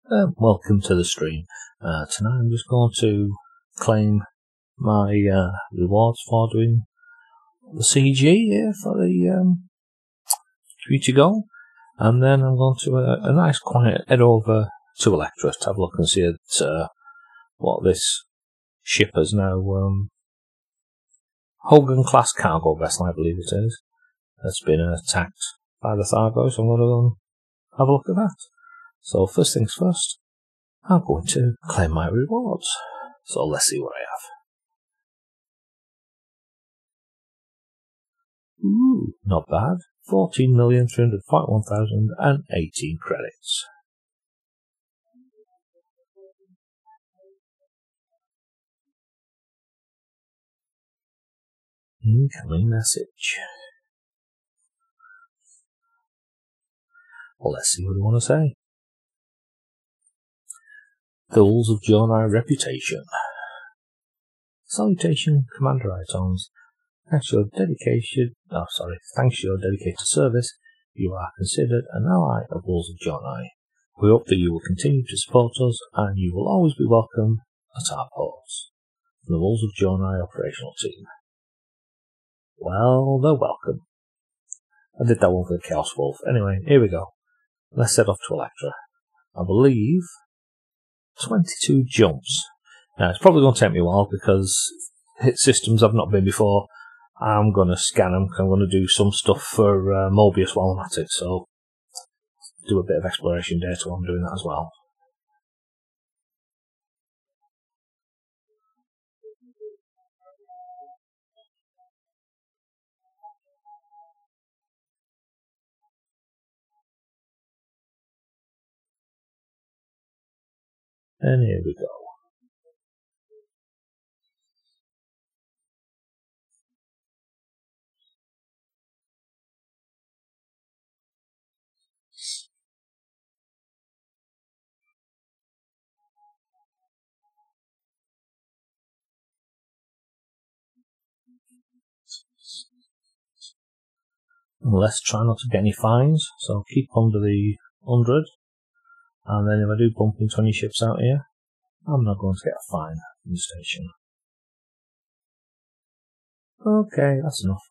Welcome to the stream. Tonight I'm just going to claim my rewards for doing the CG here for the future goal, and then I'm going to a nice quiet head over to Electra to have a look and see at what this ship is now. Hogan class cargo vessel, I believe it is. That's been attacked by the Thargoids, so I'm going to go and have a look at that. So first things first, I'm going to claim my rewards. So let's see what I have. Ooh, not bad. 14,341,018 credits. Incoming message. Well, let's see what they want to say. Goals of Jonai reputation. Salutation, Commander Itones. Thanks to your dedicated service, you are considered an ally of Wolves of Jonai. We hope that you will continue to support us, and you will always be welcome at our ports. From the Wolves of Jonai operational team. Well, they're welcome. I did that one for the Chaos Wolf. Anyway, here we go. Let's head off to Electra. I believe 22 jumps. Now, it's probably going to take me a while because hit systems I've not been before. I'm going to scan them because I'm going to do some stuff for Mobius while I'm at it. So, do a bit of exploration data while I'm doing that as well. And here we go. Let's try not to get any fines, so keep under the 100. And then if I do bump into any ships out here, I'm not going to get a fine from the station. Okay, that's enough.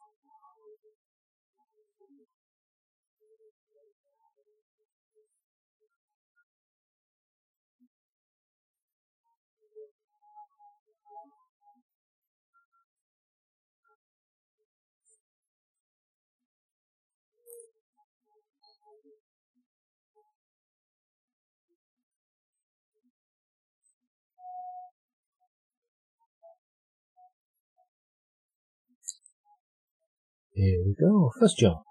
Here we go, first jump.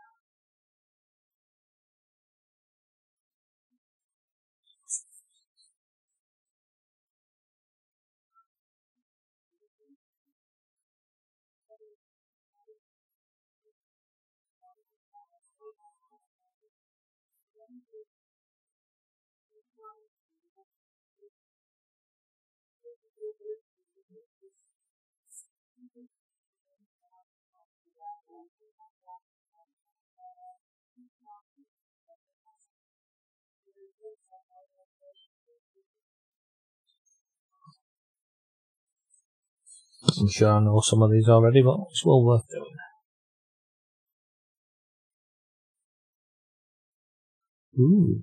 I'm sure I know some of these already, but it's well worth doing. Ooh.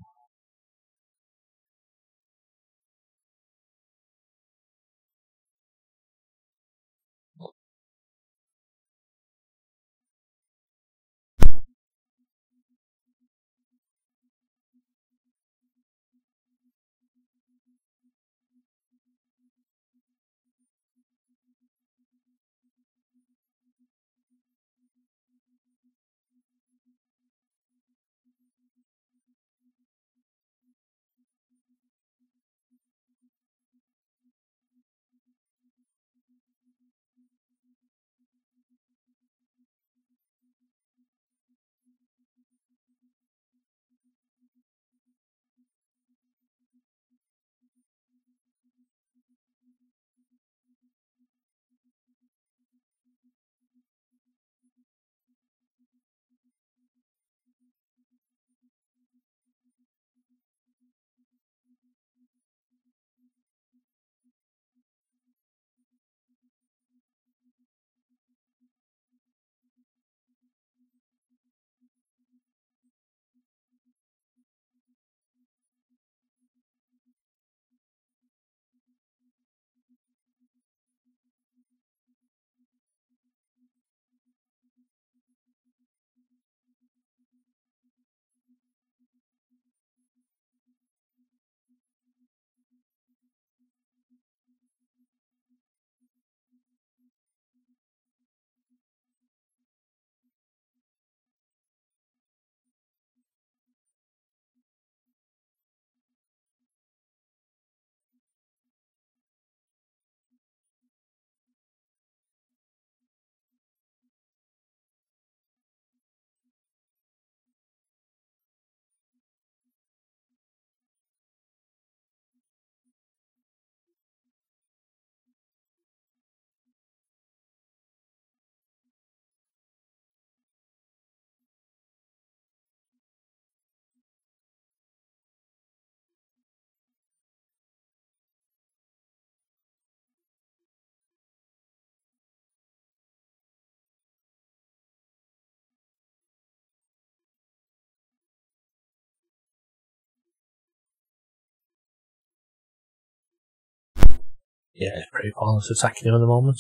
Yeah, it's pretty pointless attacking him at the moment.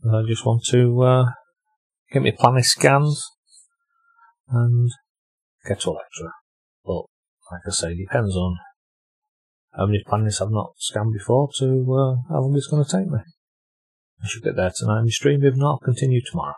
I just want to get my planet scanned and get to Electra. But, like I say, it depends on how many planets I've not scanned before to how long it's going to take me. I should get there tonight in the stream. If not, I'll continue tomorrow.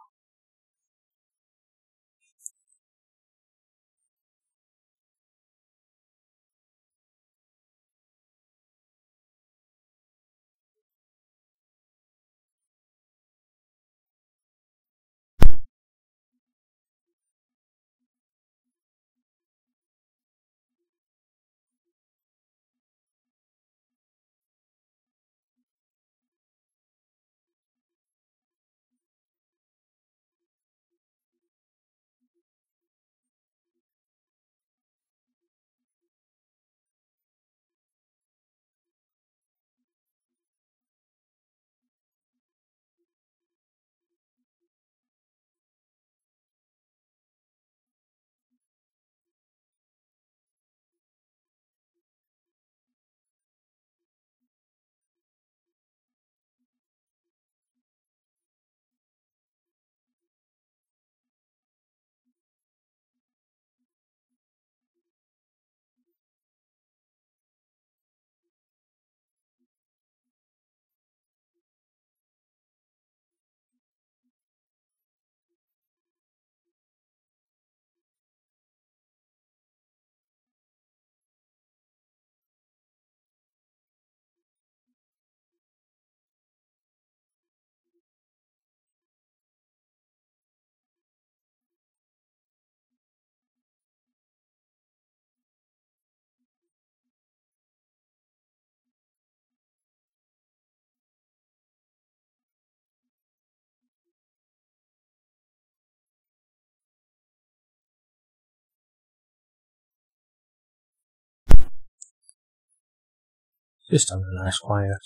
Just having a nice quiet,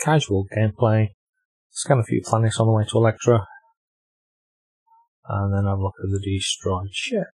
casual gameplay. Scan a few planets on the way to Electra, and then have a look at the destroyed ship.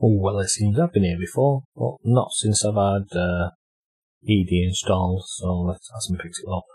Oh, well, it seems I've been here before, but not since I've had ED installed, so let's have some pick it up.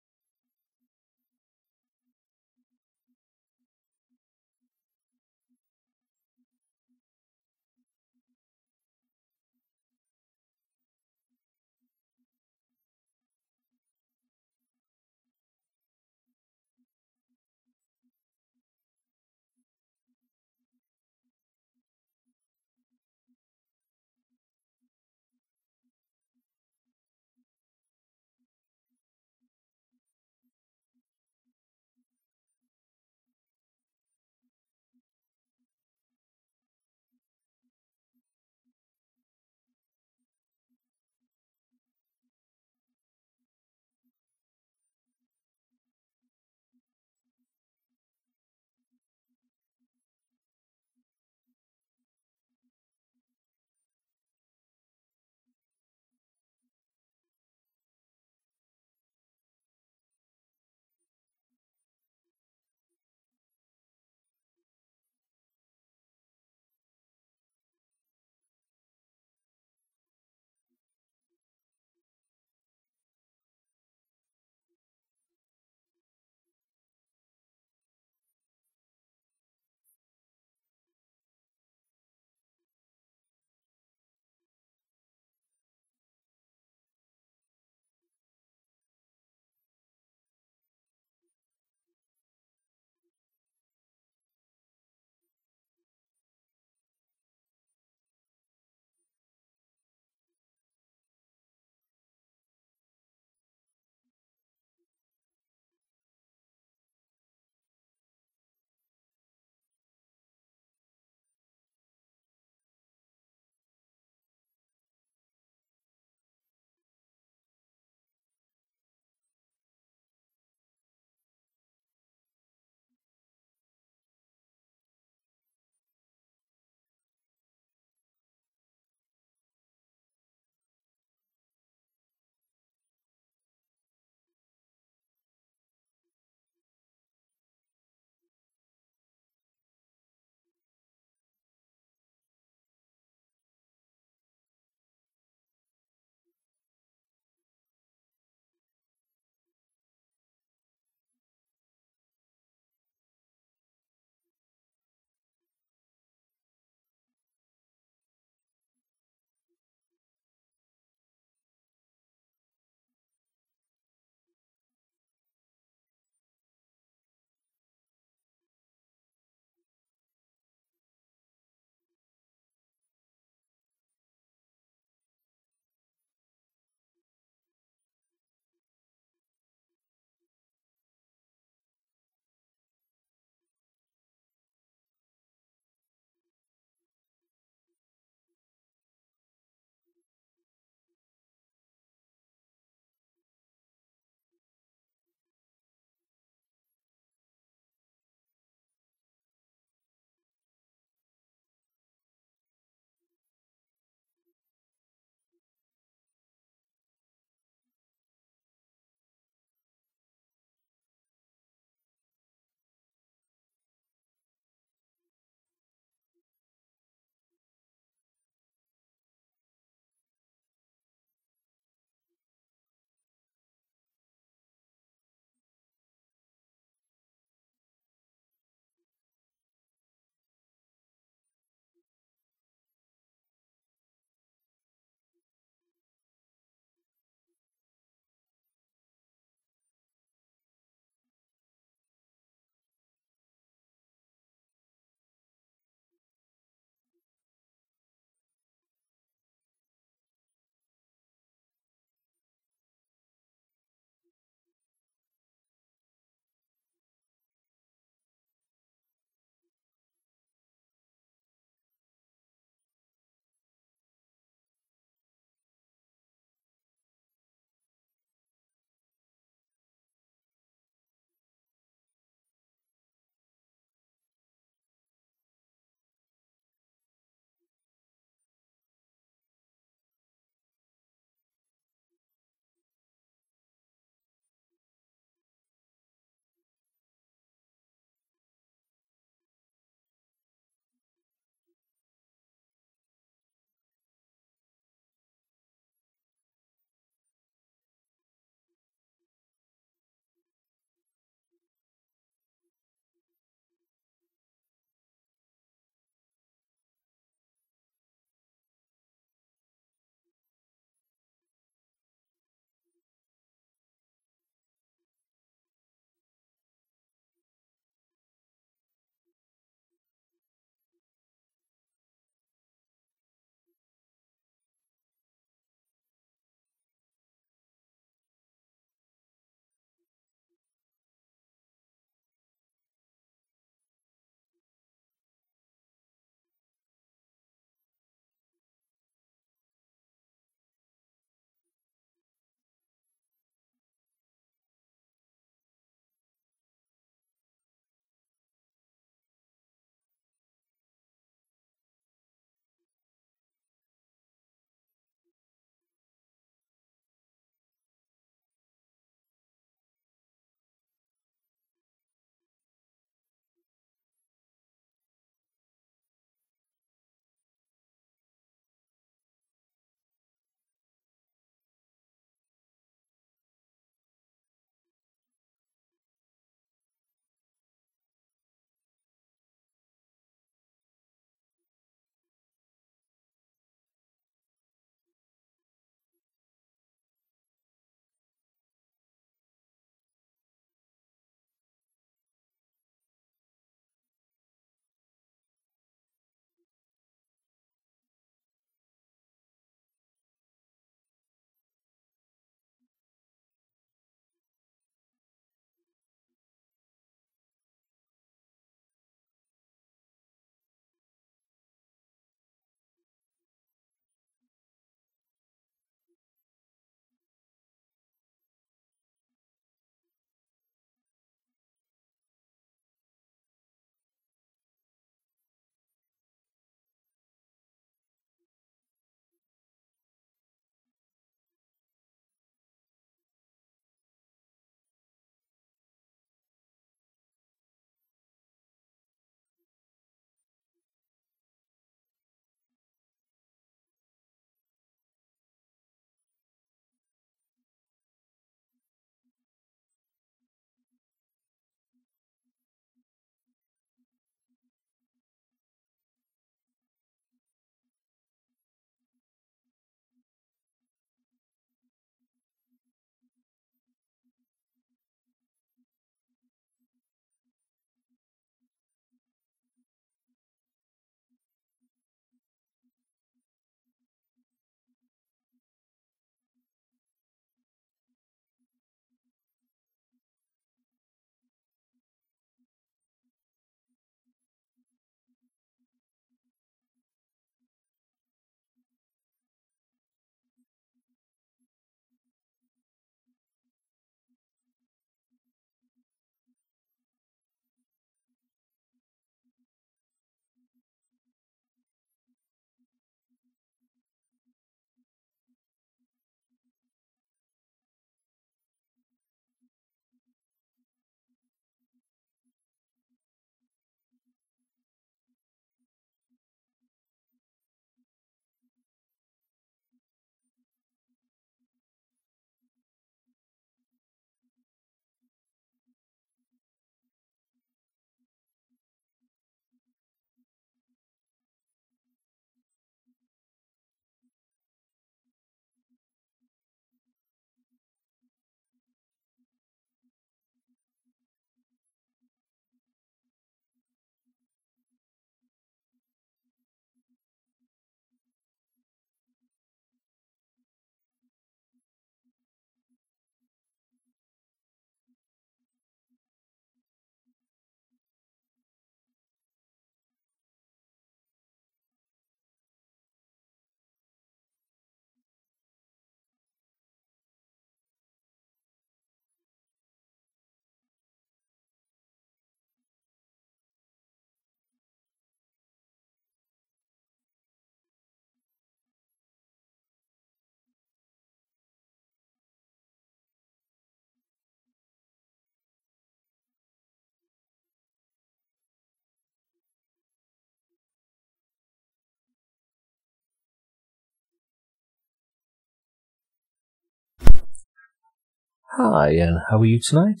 Hi, and how are you tonight?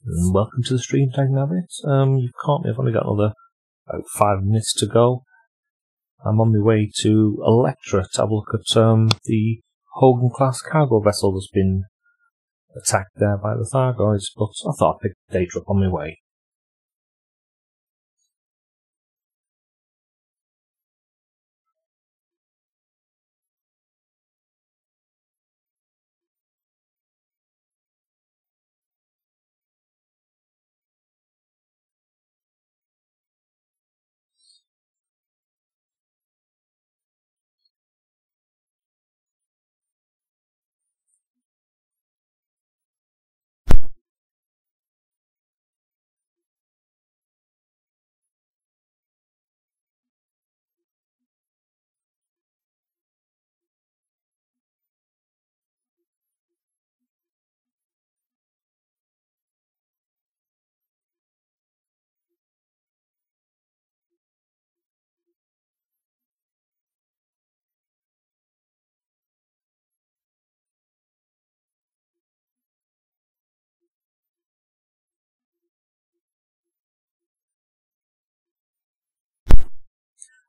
And welcome to the stream, Thargoids. You've caught me. I've only got another about 5 minutes to go. I'm on my way to Electra to have a look at the Hogan-class cargo vessel that's been attacked there by the Thargoids, but I thought I'd pick the data up on my way.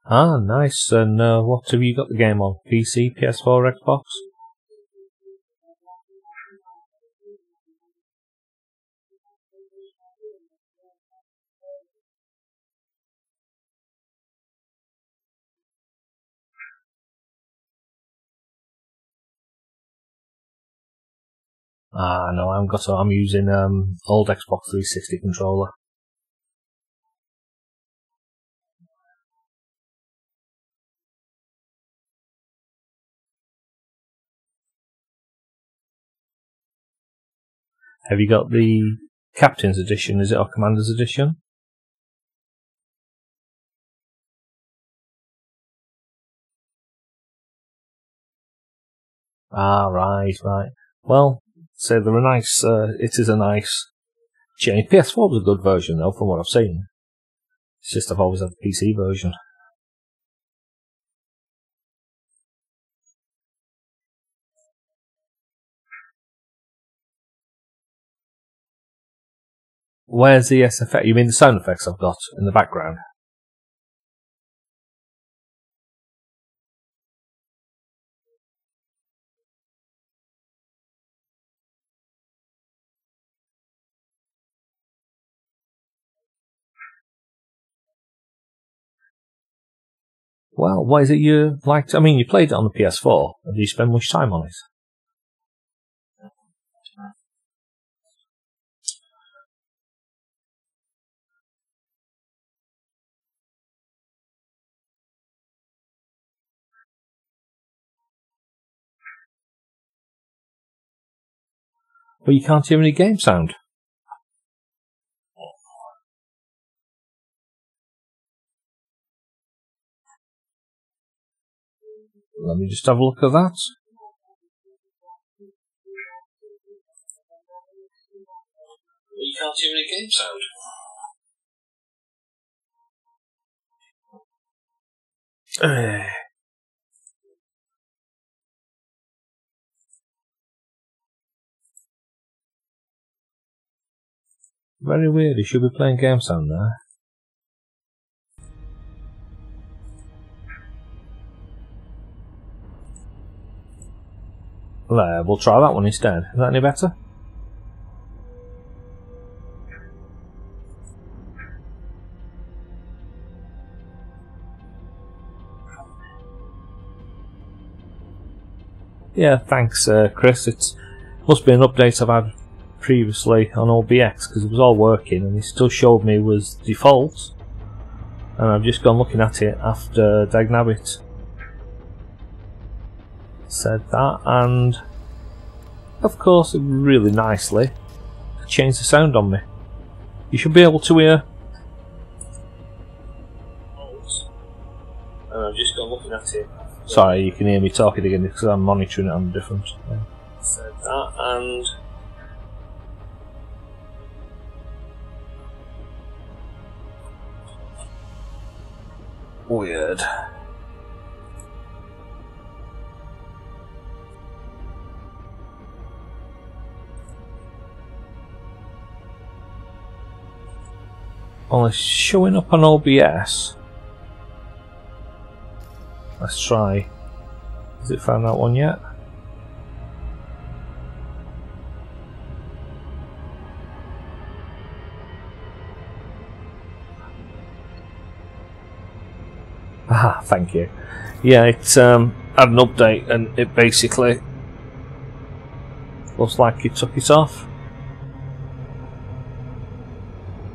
Ah, nice. And what have you got the game on? PC, PS4, Xbox? Ah, no, I haven't got. I'm using old Xbox 360 controller. Have you got the Captain's Edition? Is it, or Commander's Edition? Ah, right. Well, so they're a nice. It is a nice change. PS4 was a good version, though, from what I've seen. It's just I've always had the PC version. Where's the SFX? You mean the sound effects I've got in the background? Well, why is it you liked? I mean, you played it on the PS4. Have you spent much time on it? Well, you can't hear any game sound. Let me just have a look at that. You can't hear any game sound. Very weird. You should be playing game sound there. There, we'll try that one instead. Is that any better? Yeah, thanks, Chris. It must be an update I've had previously on OBX because it was all working and it still showed me was default. And I've just gone looking at it after Thargoids said that, and of course, it really nicely changed the sound on me. You should be able to hear. And I've just gone looking at it. Sorry, you can hear me talking again because I'm monitoring it on a different thing. Said that, and weird. Well, it's showing up on OBS. Let's try. Has it found that one yet? Aha, thank you. Yeah, it's had an update and it basically looks like it took it off.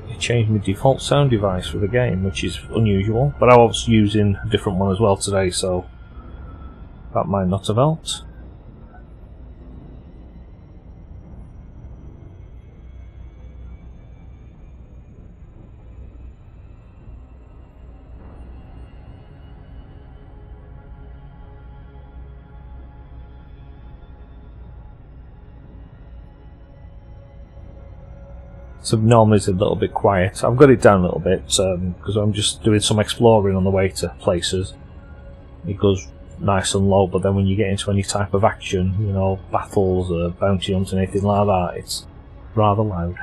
It changed my default sound device for the game, which is unusual, but I was using a different one as well today, so that might not have helped. So normally it's a little bit quiet. I've got it down a little bit because I'm just doing some exploring on the way to places. It goes nice and low, but then when you get into any type of action, you know, battles or bounty hunting, anything like that, it's rather loud.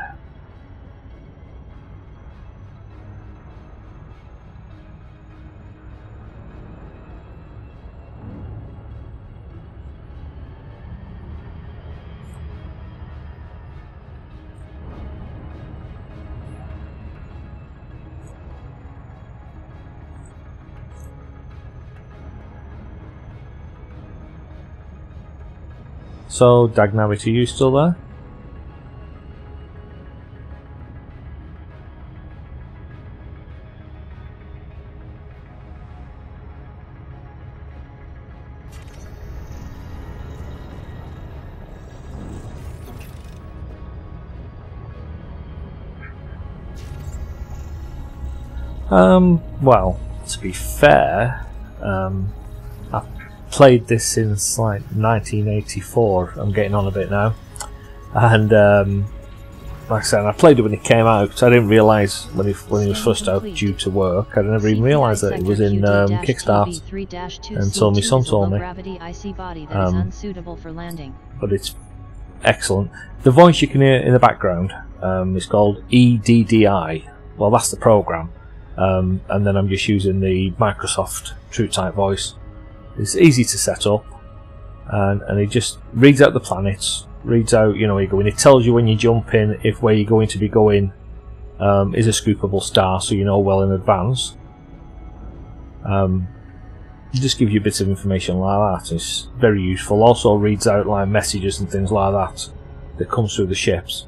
So, Dagnavit, are you still there? Well, to be fair, I've played this since like 1984. I'm getting on a bit now, and like I said, I played it when it came out. I didn't realise when he was first out due to work. I never even realised that it was in Kickstart until my son told me. But it's excellent. The voice you can hear in the background is called EDDI. Well, that's the program. And then I'm just using the Microsoft TrueType voice. It's easy to set up, and it just reads out the planets, reads out, you know, where you're going. It tells you when you jump in if where you're going to be going is a scoopable star, so you know well in advance. It just gives you bits of information like that. It's very useful. Also reads out like messages and things like that comes through the ships.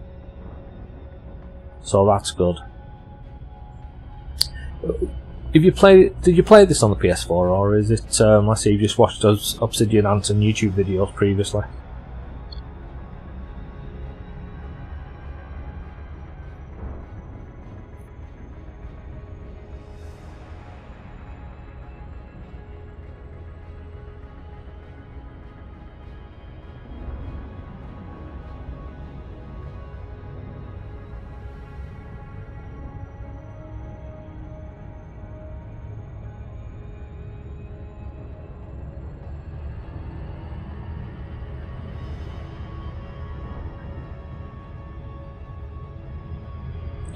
So that's good. Did you play this on the PS4, or is it? Let's see, you just watched those Obsidian Ant and YouTube videos previously.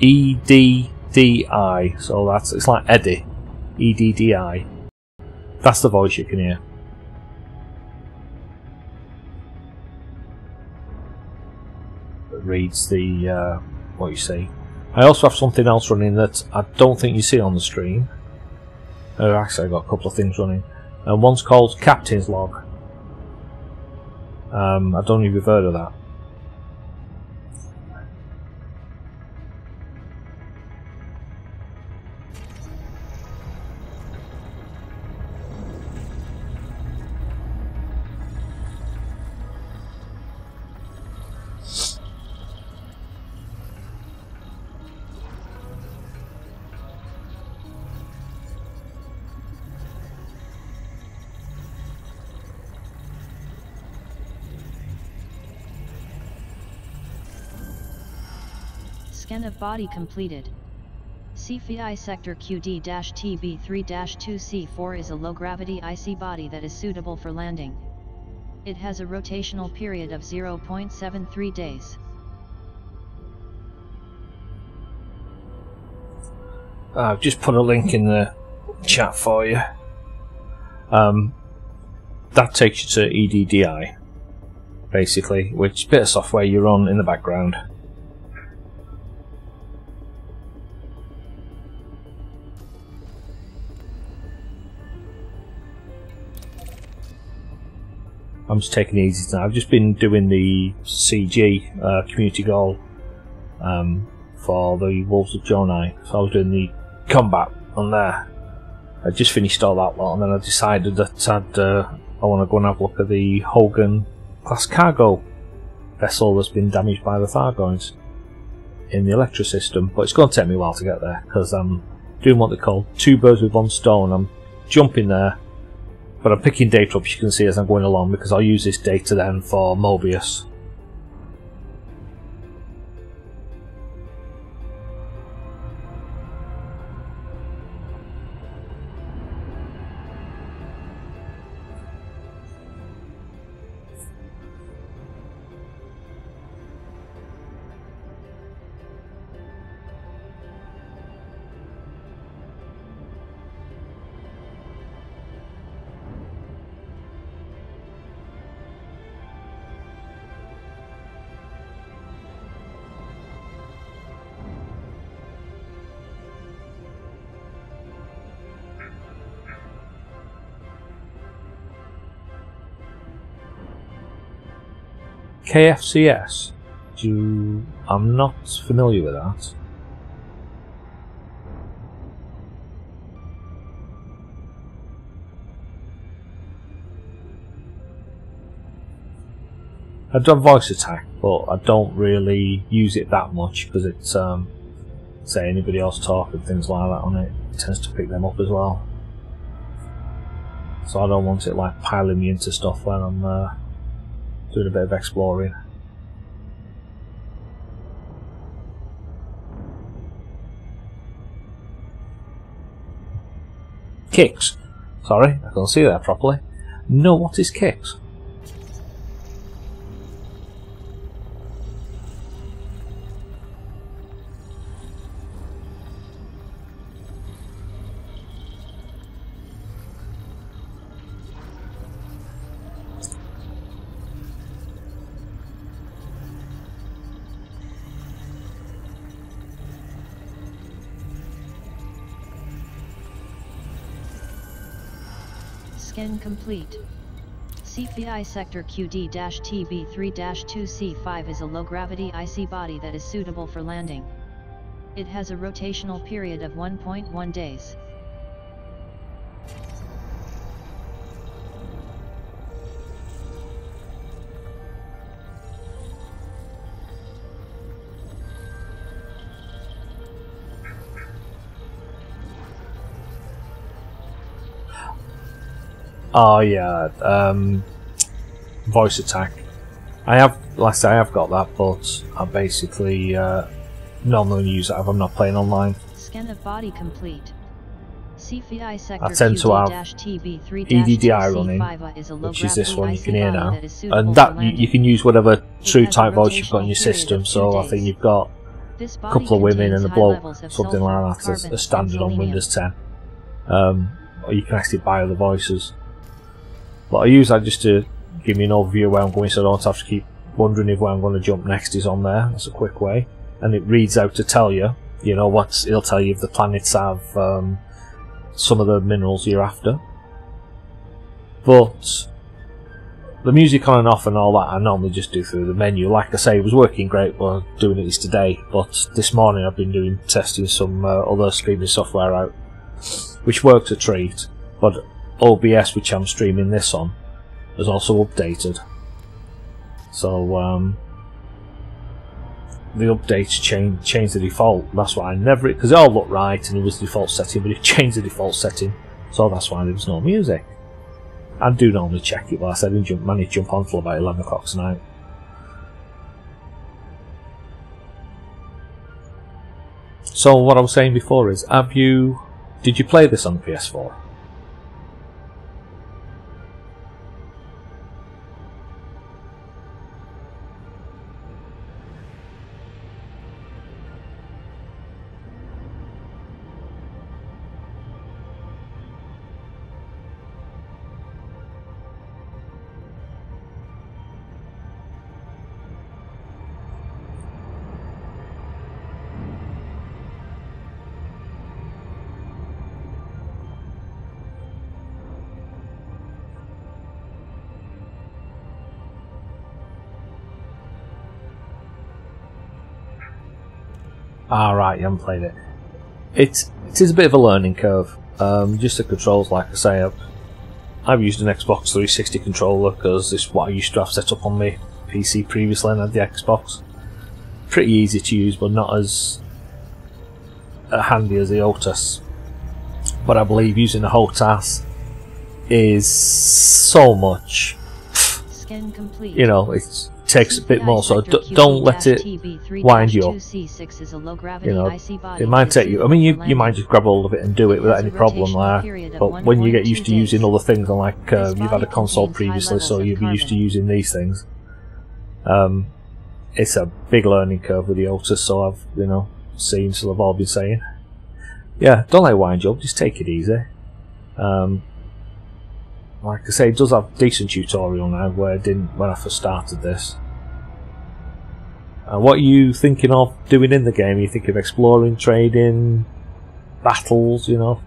EDDI, so it's like Eddie. EDDI. That's the voice you can hear. It reads the what you see. I also have something else running that I don't think you see on the stream. Actually, I've got a couple of things running. One's called Captain's Log. I don't know if you've heard of that. Scan of body completed. CFI Sector QD-TB3-2C4 is a low-gravity icy body that is suitable for landing. It has a rotational period of 0.73 days. I've just put a link in the chat for you. That takes you to EDDI, basically, which bit of software you run in the background. I'm just taking it easy tonight. I've just been doing the CG community goal for the Wolves of Jonai, so I was doing the combat on there. I just finished all that lot, and then I decided that I want to go and have a look at the Hogan class cargo vessel that's been damaged by the Thargoids in the Electra system. But it's going to take me a while to get there because I'm doing what they call two birds with one stone. I'm jumping there, but I'm picking data up, as you can see, as I'm going along, because I'll use this data then for Mobius. KFCS? I'm not familiar with that. I've done voice attack, but I don't really use it that much because it's say anybody else talk and things like that on it, it tends to pick them up as well. So I don't want it like piling me into stuff when I'm doing a bit of exploring. Kicks. Sorry, I can't see that properly. No, what is kicks? Scan complete. CFI Sector QD-TB3-2C5 is a low-gravity icy body that is suitable for landing. It has a rotational period of 1.1 days. Oh yeah, voice attack. I have, like I say, I have got that, but I basically normally use it if I'm not playing online. Scan of body complete. CFI Sector I tend to have EDDI running, QD-TB3-2C5 which is this one you can hear now, and that you can use whatever true type voice you've got in your system. So I think you've got a couple of women and a bloke, something like that, as standard on Windows 10. Or you can actually buy other voices. But I use that just to give me an overview of where I'm going, so I don't have to keep wondering if where I'm going to jump next is on there. That's a quick way, and it reads out to tell you, you know, it'll tell you if the planets have some of the minerals you're after. But the music on and off and all that I normally just do through the menu. Like I say, it was working great while doing it today, but this morning I've been testing some other streaming software out, which worked a treat, but OBS, which I'm streaming this on, has also updated. So the updates change the default. That's why I never, because it all looked right and it was the default setting, but it changed the default setting, so that's why there was no music. I do normally check it, but I said I didn't manage to jump on till about 11 o'clock tonight. So what I was saying before is, did you play this on the PS4? Ah, right, you haven't played it. It is a bit of a learning curve. Just the controls, like I say, I've used an Xbox 360 controller because this is what I used to have set up on my PC previously, and I had the Xbox. Pretty easy to use, but not as handy as the HOTAS. But I believe using the HOTAS is so much. Scan complete. You know, it takes a bit more, so don't let it wind you up. You know, it might take you. I mean, you might just grab hold of it and do it without any problem there. But when you get used to using other things, and like you've had a console previously, so you'll be used to using these things. It's a big learning curve with the HOTAS, so I've seen, so they've all been saying, yeah, don't let it wind you up. Just take it easy. Like I say, it does have a decent tutorial now, where it didn't when I first started this. What are you thinking of doing in the game? Are you thinking of exploring, trading, battles, you know?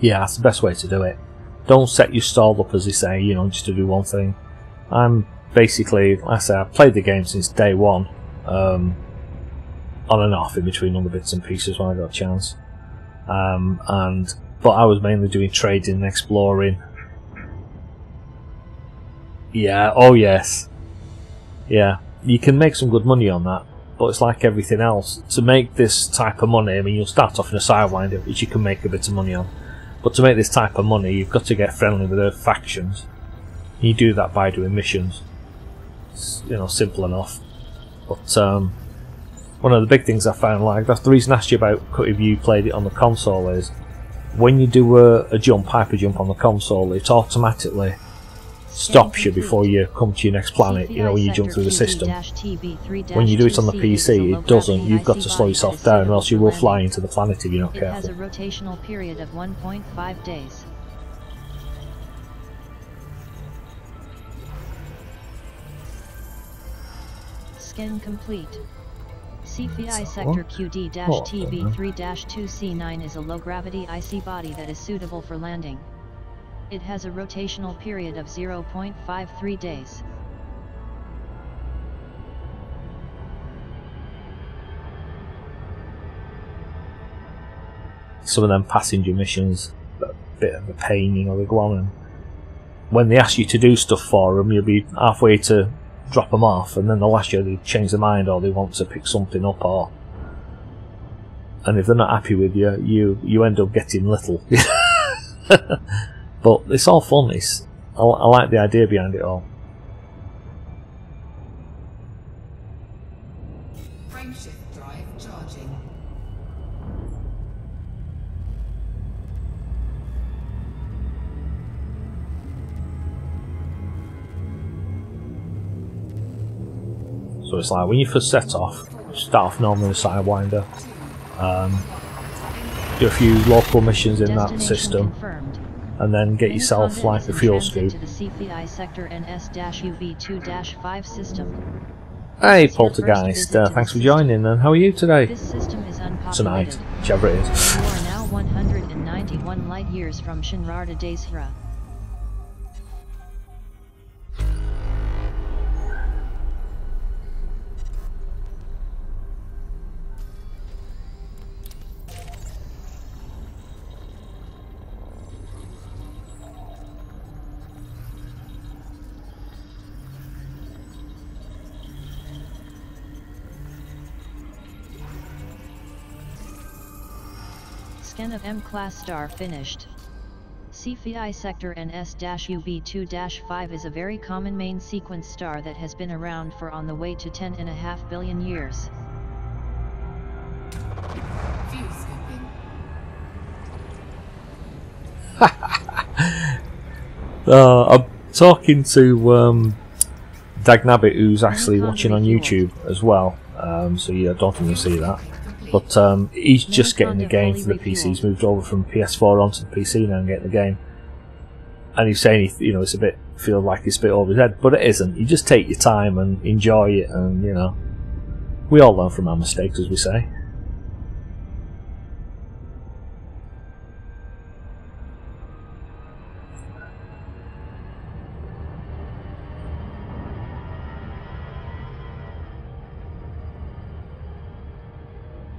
Yeah, that's the best way to do it. Don't set your stall up, as they say, just to do one thing. I'm basically, like I say, I've played the game since day one, on and off in between other bits and pieces when I got a chance. But I was mainly doing trading and exploring. Yeah, oh yes. Yeah, you can make some good money on that, but it's like everything else. To make this type of money, I mean, you'll start off in a Sidewinder, which you can make a bit of money on. But to make this type of money, you've got to get friendly with the factions. You do that by doing missions. It's, simple enough. But one of the big things I found, like, that's the reason I asked you about if you played it on the console, is when you do a jump, hyper jump on the console, it automatically stops you before you come to your next planet, when you jump through the system. When you do it on the PC, it doesn't. You've got to slow yourself down, or else you will fly into the planet if you're not careful. It has a rotational period of 1.5 days. Scan complete. CPI sector QD-TB3-2C9 is a low-gravity IC body that is suitable for landing. It has a rotational period of 0.53 days. Some of them passenger missions, a bit of a pain, they go on, and when they ask you to do stuff for them, you'll be halfway to drop them off, and then they'll ask you, they change their mind, or they want to pick something up, and if they're not happy with you end up getting little. But it's all fun. I like the idea behind it all. Frameshift drive charging. So it's like when you first set off, you start off normally in a Sidewinder, do a few local missions in that Destination system, confirmed. and then get yourself Content like is the in fuel transit scoop. to the CPI sector NS-UV2-5 system. Hey This is your first Poltergeist, visit to thanks the for joining, and how are you today? This system is unpopulated. Tonight, whichever it is. You are now 191 light years from Shinrar to Daisra. Scan of M-Class star finished. CPI sector NS-UV2-5 is a very common main sequence star that has been around for on the way to 10.5 billion years. View scooping. I'm talking to Dagnabbit, who's actually watching on YouTube as well, so yeah, I don't think you'll see that. But he's just getting the game for the PC. He's moved over from PS4 onto the PC now and getting the game. And he's saying, you know, it's a bit, feels like it's a bit over his head, but it isn't. You just take your time and enjoy it, and you know, we all learn from our mistakes, as we say.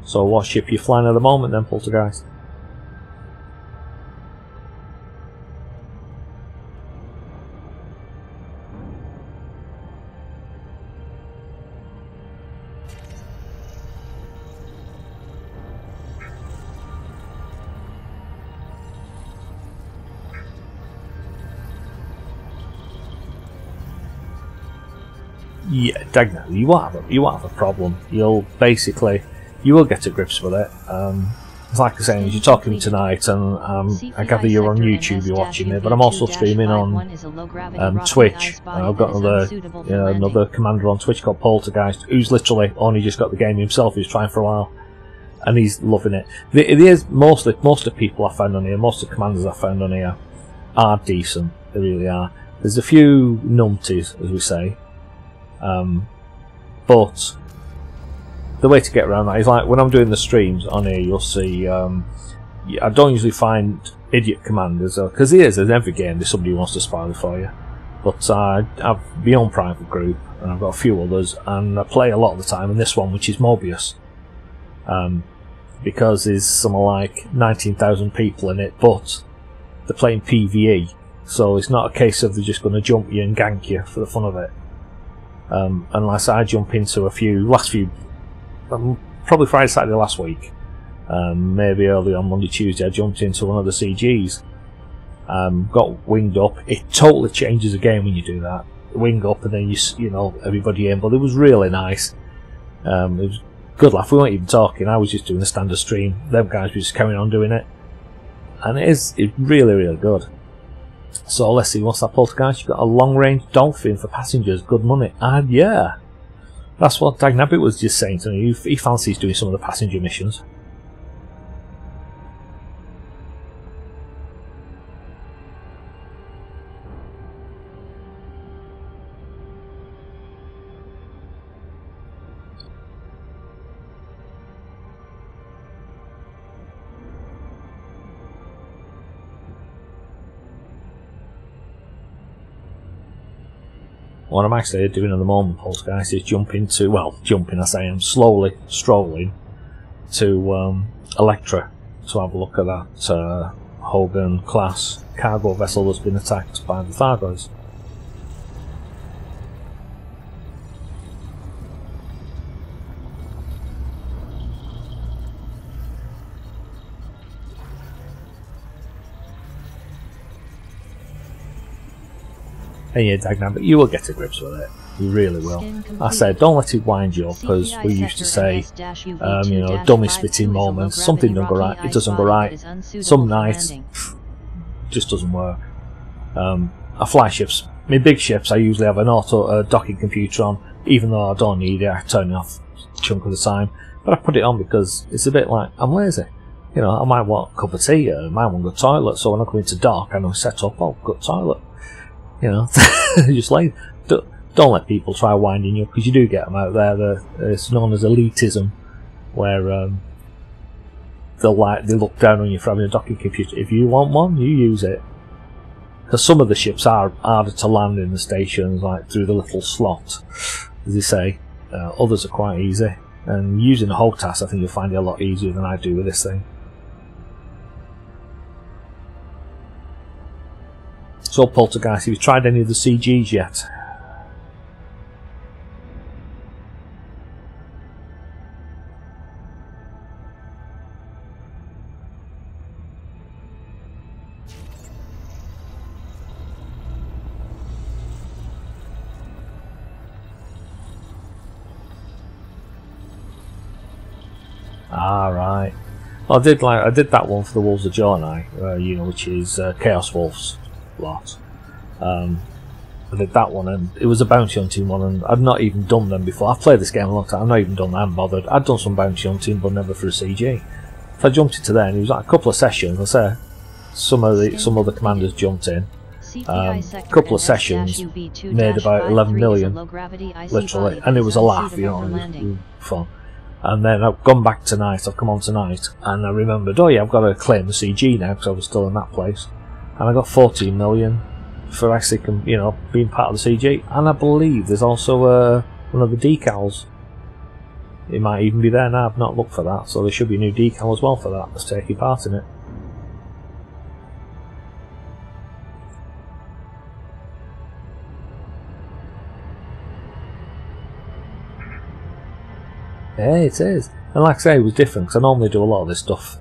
So what ship you flying at the moment then, Poltergeist? Yeah, Dagnabbit, you won't have a problem. You'll basically, you will get to grips with it. Like I say, you're talking tonight, and I gather you're on YouTube, you're watching me, but I'm also streaming on Twitch. I've got another commander on Twitch called Poltergeist, who's literally only just got the game himself. He's trying for a while, and he's loving it. It is most of the people I found on here, most of the commanders I found on here are decent. They really are. There's a few numpties, as we say, but the way to get around that is, like when I'm doing the streams on here, you'll see I don't usually find idiot commanders, because there's in every game there's somebody who wants to spoil it for you. But I have my own private group, and I've got a few others, and I play a lot of the time in this one, which is Mobius, because there's something like 19,000 people in it, but they're playing PvE, so it's not a case of they're just going to jump you and gank you for the fun of it. Unless I jump into probably Friday, Saturday last week, maybe early on Monday, Tuesday, I jumped into one of the CGs, got winged up. It totally changes the game when you do that. Wing up and then you know, everybody in, but it was really nice. It was good laugh. We weren't even talking, I was just doing a standard stream. Them guys were just carrying on doing it, and it's really, really good. So let's see, what's that, Poltergeist? You've got a long-range dolphin for passengers, good money. And yeah, that's what Dagnabbit was just saying to me. He fancies doing some of the passenger missions. What I'm actually doing at the moment, Poltergeist, is I say I'm slowly strolling to Electra to have a look at that Hogan class cargo vessel that's been attacked by the Thargoids. And yeah, Dagnabbit, you will get to grips with it. You really will. I said, don't let it wind you up, because we used to say, you know, dummy spitting moments. Something don't go right. It doesn't go right. Some nights, just doesn't work. I fly ships. My big ships, I usually have an auto docking computer on, even though I don't need it. I turn it off a chunk of the time. But I put it on because it's a bit like, I'm lazy. You know, I might want a cup of tea, I might want to go to the toilet, so when I come into dock, I know set up, oh, go to the toilet. You know, just like, don't let people try winding you up, because you do get them out there. It's known as elitism, where they look down on you for having a docking computer. If you want one, you use it. Because some of the ships are harder to land in the stations, like through the little slot, as they say. Others are quite easy. And using a HOTAS, I think you'll find it a lot easier than I do with this thing. So, Poltergeist, have you tried any of the CGs yet? Ah, right. Well, I did that one for the Wolves of Jornai, you know, which is Chaos Wolves lot. I did that one, and it was a bounty hunting one, and I'd not even done them before. I've played this game a long time. I've not even done that. I haven't bothered. I'd done some bounty hunting, but never for a CG. So I jumped into there, and it was like a couple of sessions. I say some other commanders jumped in. A couple of sessions, made about 11 million, literally, and it was a laugh, you know, it was fun. And then I've gone back tonight, I've come on tonight, and I remembered, oh yeah, I've got to claim the CG now, because I was still in that place. And I got 14 million for actually, you know, being part of the CG. And I believe there's also one of the decals. It might even be there now, I've not looked for that, so there should be a new decal as well for that, that's taking part in it. Yeah, it is. And like I say, it was different, because I normally do a lot of this stuff.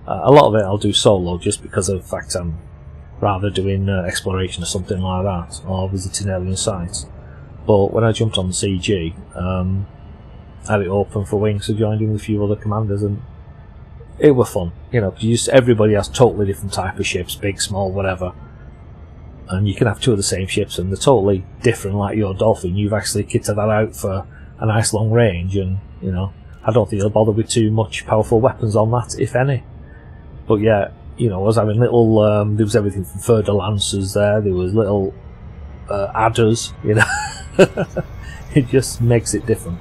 A lot of it I'll do solo, just because of the fact I'm rather doing exploration or something like that, or visiting alien sites. But when I jumped on the CG, I had it open for Wings, so joined in with a few other commanders, and it was fun. You know, because everybody has totally different type of ships, big, small, whatever. And you can have two of the same ships, and they're totally different, like your Dolphin. You've actually kitted that out for a nice long range, and you know, I don't think they'll bother with too much powerful weapons on that, if any. But yeah, you know, I was having little, there was everything from further lancers there was little adders, you know. It just makes it different.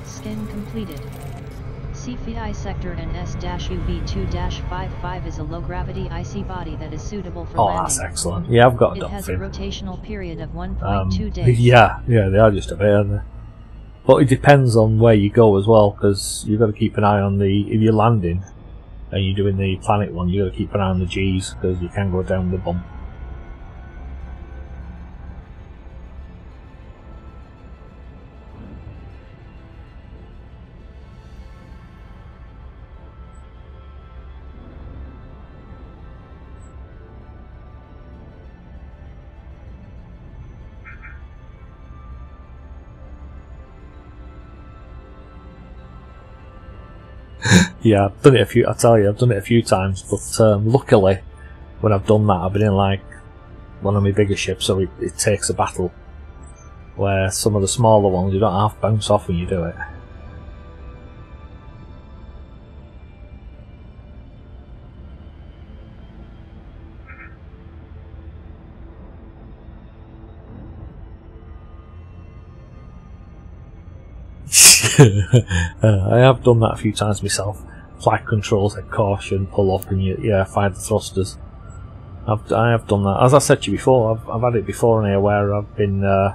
Scan completed. CFI sector and S-UV2-55 is a low-gravity icy body that is suitable for landing. Oh, that's excellent. Yeah, I've got a It has a rotational period of 1.2 dolphin. days. Yeah, they are just a bit, aren't they? But it depends on where you go as well, because you've got to keep an eye on if you're landing and you're doing the planet one, you've got to keep an eye on the G's, because you can go down the bump. Yeah, I've done it a few. I tell you, I've done it a few times. But luckily, when I've done that, I've been in like one of my bigger ships, so it takes a battle. Where some of the smaller ones, you don't have to bounce off when you do it. I have done that a few times myself. Flight controls, head caution, pull up, and fire the thrusters. I have done that. As I said to you before, I've had it before in here where I've been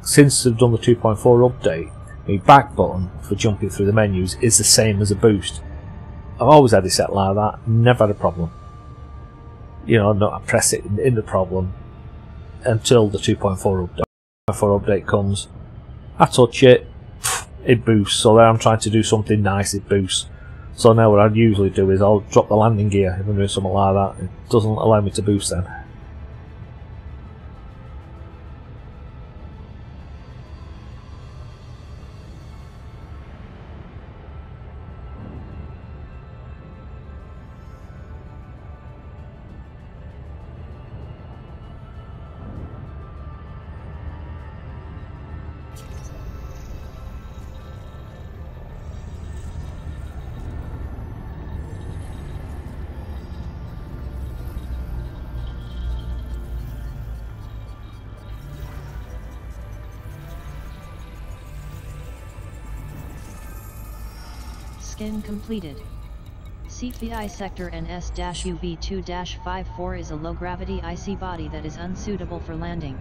since I've done the 2.4 update. My back button for jumping through the menus is the same as a boost. I've always had it set like that. Never had a problem. You know, I press it in the problem, until the 2.4 update. 2.4 update comes, I touch it, it boosts. So there I'm trying to do something nice, it boosts. So now what I'd usually do is I'll drop the landing gear if I'm doing something like that. It doesn't allow me to boost then. Skin completed. CFI sector NS-UV2-54 is a low-gravity IC body that is unsuitable for landing.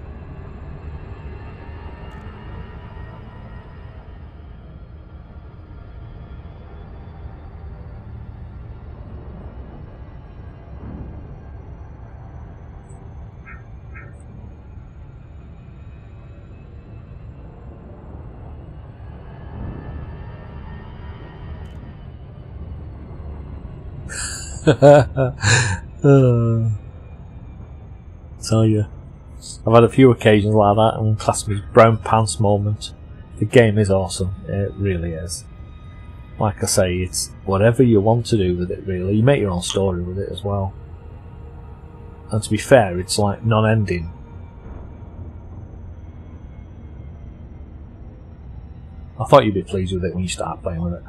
Tell you, I've had a few occasions like that and class me brown pants moment. The game is awesome, it really is. Like I say, it's whatever you want to do with it really. You make your own story with it as well. And to be fair, it's like non-ending. I thought you'd be pleased with it when you start playing with it.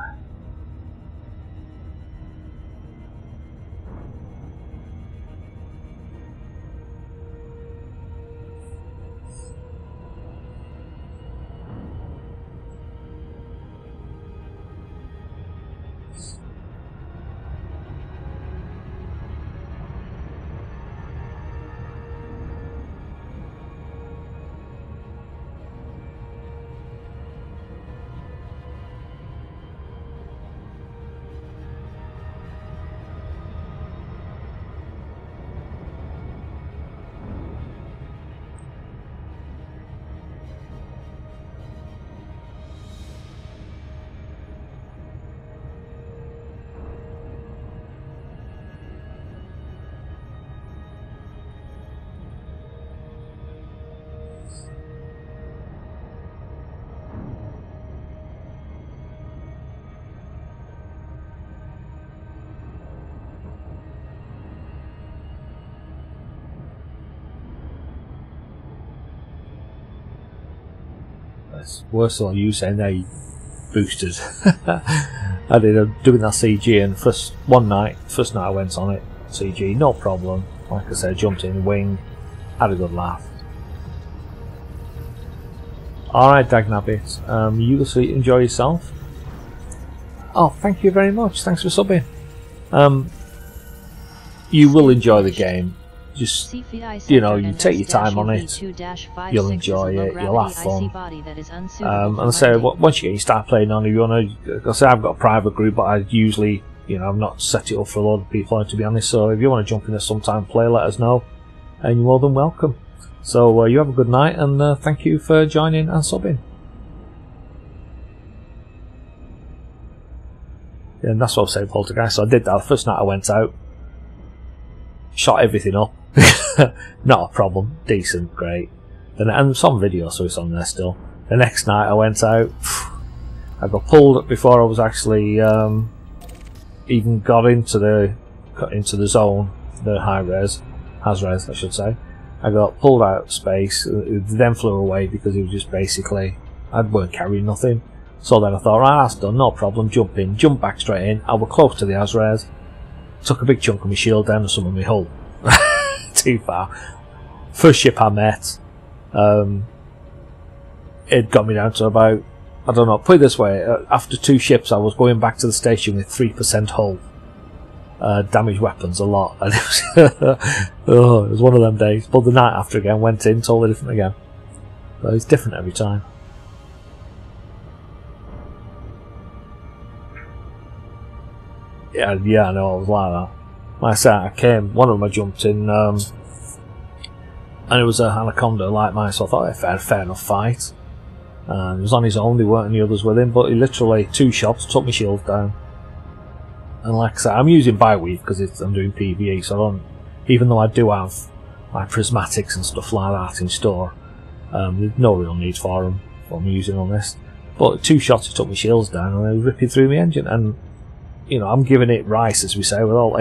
It's worse than you saying they boosters. I did doing that CG and first night I went on it, CG, no problem. Like I said, jumped in wing, had a good laugh. Alright, Dagnabbit, you enjoy yourself. Oh, thank you very much, thanks for subbing. You will enjoy the game. Just, you know, you take your time on it, you'll enjoy it, you'll have fun. And I say, once you start playing on it, you want to, I say I've got a private group, but I usually, you know, I've not set it up for a lot of people, to be honest, so if you want to jump in there sometime and play, let us know, and you're more than welcome. So you have a good night, and thank you for joining and subbing. Yeah, and that's what I was saying, Poltergeist, so I did that the first night I went out, shot everything up. Not a problem, decent, great. And some video, so it's on there still. The next night I went out, I got pulled before I was actually even got into the zone, the high-res, has-res I should say. I got pulled out of space, then flew away because it was just basically, I weren't carrying nothing. So then I thought, right, that's done, no problem, jump in, jump back straight in. I was close to the has-res, took a big chunk of my shield down and some of my hull. Too far. First ship I met, it got me down to about, I don't know, put it this way, after 2 ships I was going back to the station with 3% hull. Damaged weapons a lot, and it was one of them days. But the night after again, went in, totally different again. So it's different every time. Yeah, I know, I was like that. Like I said, one of them I jumped in, and it was a anaconda like mine, so I thought, fair enough fight. And he was on his own, there weren't any others with him, but he literally 2 shots, took my shield down. And like I said, I'm using Bioweave because I'm doing PvE, so I don't, even though I do have like prismatics and stuff like that in store, there's no real need for them, what I'm using on this. But 2 shots, he took my shields down and I was ripping through my engine, and you know, I'm giving it rice, as we say, with all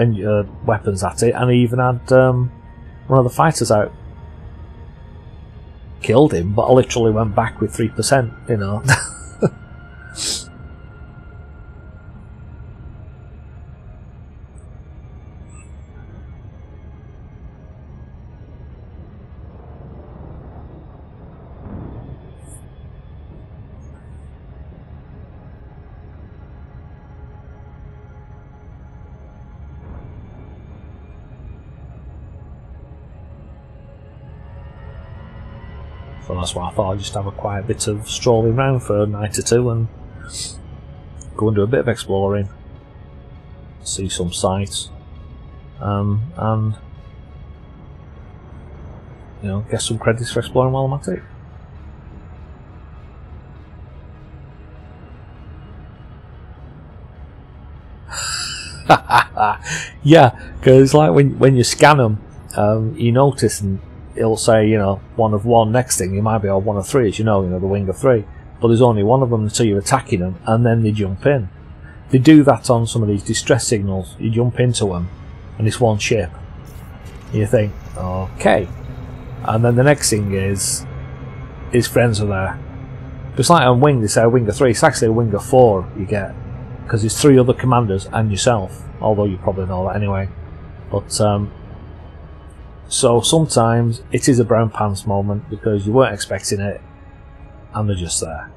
weapons at it, and I even had one of the fighters out. Killed him, but I literally went back with 3%, you know. So that's why I thought I'd just have a quiet bit of strolling around for a night or two and go and do a bit of exploring, see some sights, and you know, get some credits for exploring while I'm at it. Yeah, because like when you scan them, you notice, and it'll say, you know, 1 of 1. Next thing, you might be on 1 of 3, as you know, the wing of 3. But there's only 1 of them until you're attacking them, and then they jump in. They do that on some of these distress signals. You jump into them, and it's 1 ship. You think, okay. And then the next thing is his friends are there. It's like on wing, they say a wing of 3. It's actually a wing of 4 you get, because there's 3 other commanders and yourself. Although you probably know that anyway. But so sometimes it is a brown pants moment because you weren't expecting it and they're just there.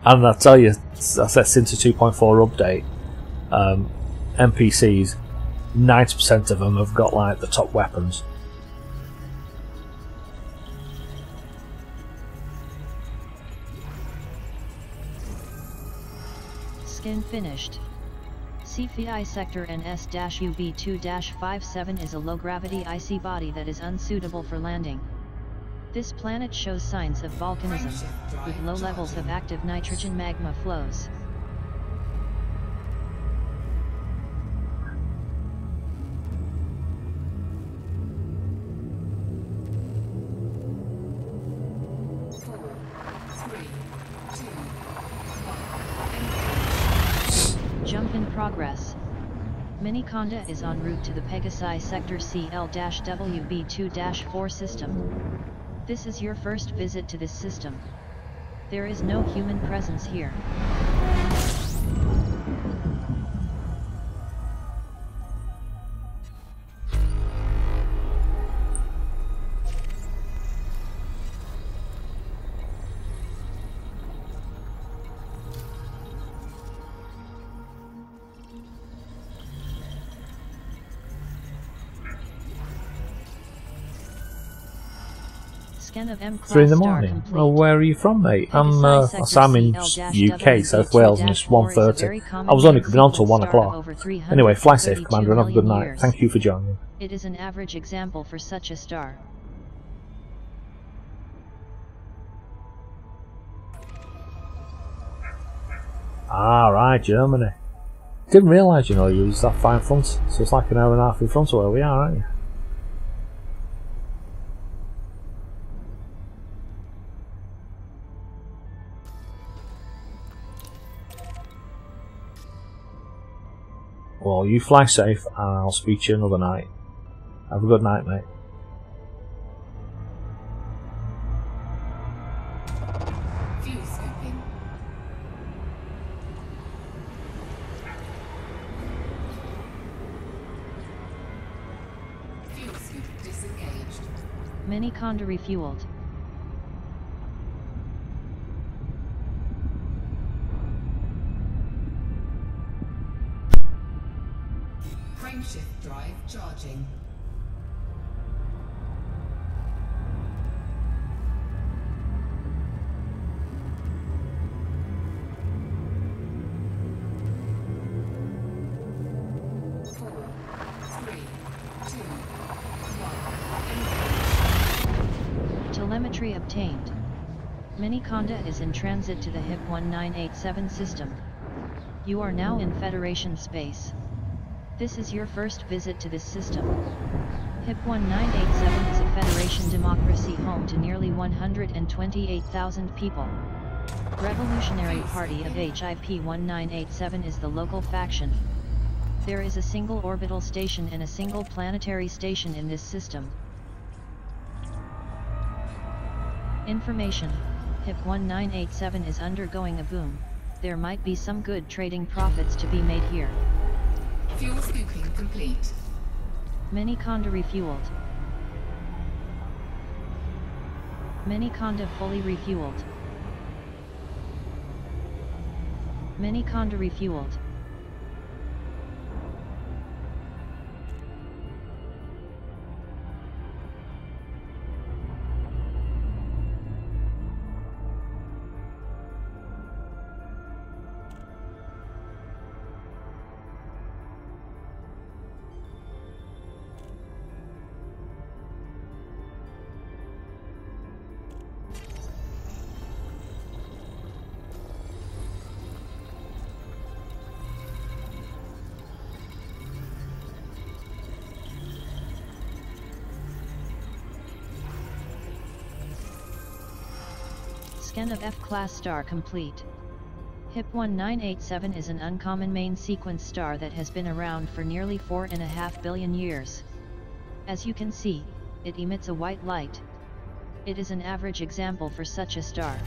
And I tell you, since the 2.4 update, NPCs, 90% of them have got like the top weapons. Skin finished. CFI Sector NS-UB2-57 is a low-gravity icy body that is unsuitable for landing. This planet shows signs of volcanism, with low levels of active nitrogen magma flows. Jump in progress. Miniconda is en route to the Pegasi Sector CL-WB2-4 system. This is your first visit to this system. There is no human presence here. Of 3 in the morning. Well, where are you from, mate? I'm in UK, South Wales, and it's 1:30. I was only coming on till 1 o'clock. Anyway, fly safe, Commander, and have a good night. Thank you for joining. It is an average example for such a star. Ah, right, Germany. Didn't realise, you know, you was that far in front. So it's like an hour and a half in front of where we are, aren't you? Well, you fly safe, and I'll speak to you another night. Have a good night, mate. Fuel scooping. Fuel scoop disengaged. Miniconda refueled. Frameshift drive charging. Four, three, two, one. Telemetry obtained. Miniconda is in transit to the HIP 1987 system. You are now in Federation space. This is your first visit to this system. HIP 1987 is a Federation democracy home to nearly 128,000 people. Revolutionary Party of HIP 1987 is the local faction. There is a single orbital station and a single planetary station in this system. Information: HIP 1987 is undergoing a boom. There might be some good trading profits to be made here. Fuel scooping complete. Miniconda refueled. Miniconda fully refueled. Miniconda refueled. Scan of F-class star complete. HIP 1987 is an uncommon main sequence star that has been around for nearly 4.5 billion years. As you can see, it emits a white light. It is an average example for such a star.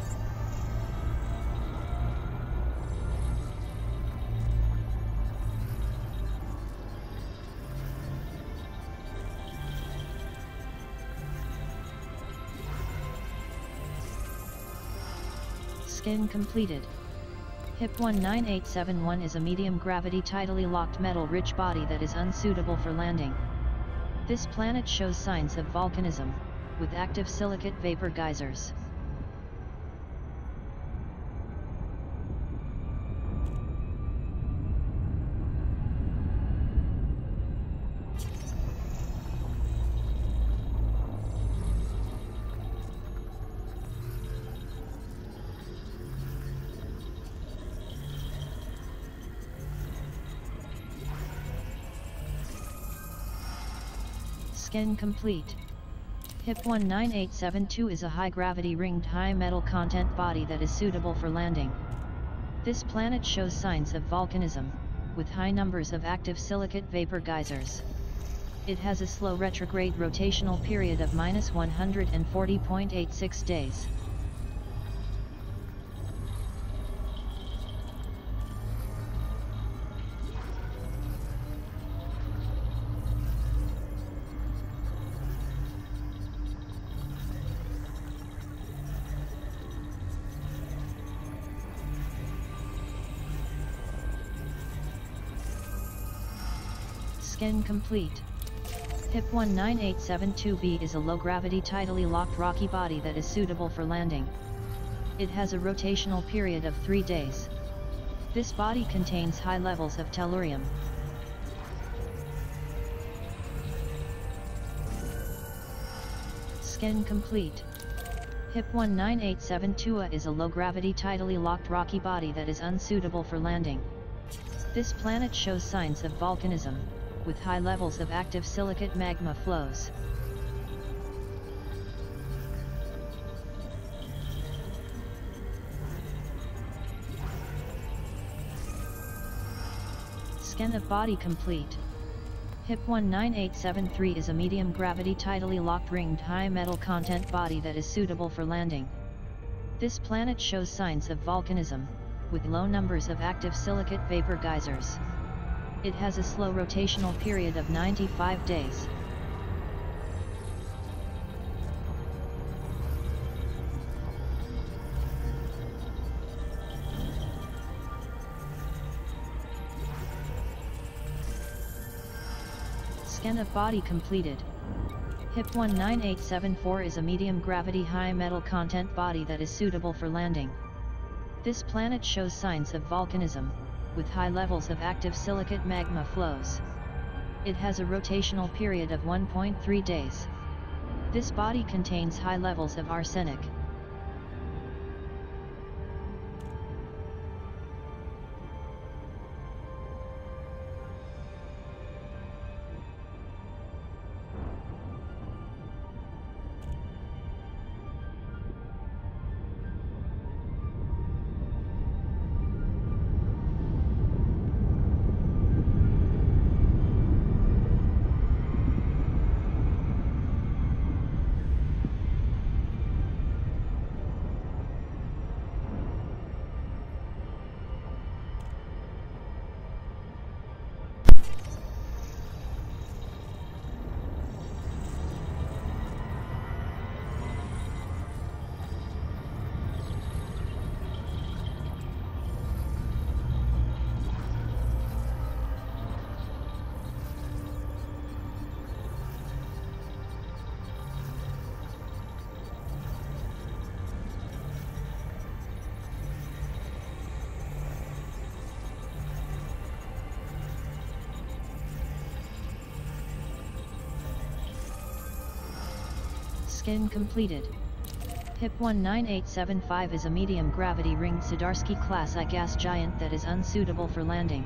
Scan completed. HIP 19871 is a medium-gravity tidally locked metal-rich body that is unsuitable for landing. This planet shows signs of volcanism, with active silicate vapor geysers. Scan complete. HIP 19872 is a high-gravity ringed high-metal content body that is suitable for landing. This planet shows signs of volcanism, with high numbers of active silicate vapor geysers. It has a slow retrograde rotational period of -140.86 days. Scan complete. HIP 19872b is a low-gravity tidally locked rocky body that is suitable for landing. It has a rotational period of 3 days. This body contains high levels of tellurium. Scan complete. HIP 19872a is a low-gravity tidally locked rocky body that is unsuitable for landing. This planet shows signs of volcanism, with high levels of active silicate magma flows. Scan of body complete. HIP 19873 is a medium-gravity tidally locked ringed high-metal content body that is suitable for landing. This planet shows signs of volcanism, with low numbers of active silicate vapor geysers. It has a slow rotational period of 95 days. Scan of body completed. HIP 19874 is a medium-gravity high-metal content body that is suitable for landing. This planet shows signs of volcanism, with high levels of active silicate magma flows. It has a rotational period of 1.3 days. This body contains high levels of arsenic. Skin completed. HIP 19875 is a medium gravity ringed Zdarsky class I gas giant that is unsuitable for landing.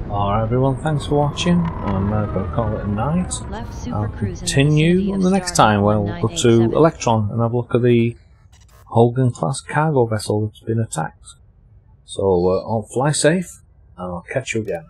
Alright everyone, thanks for watching. I'm going to call it a night. I'll continue on the next time when we'll go to Electra and have a look at the Hogan class cargo vessel that's been attacked. So, I'll fly safe and I'll catch you again.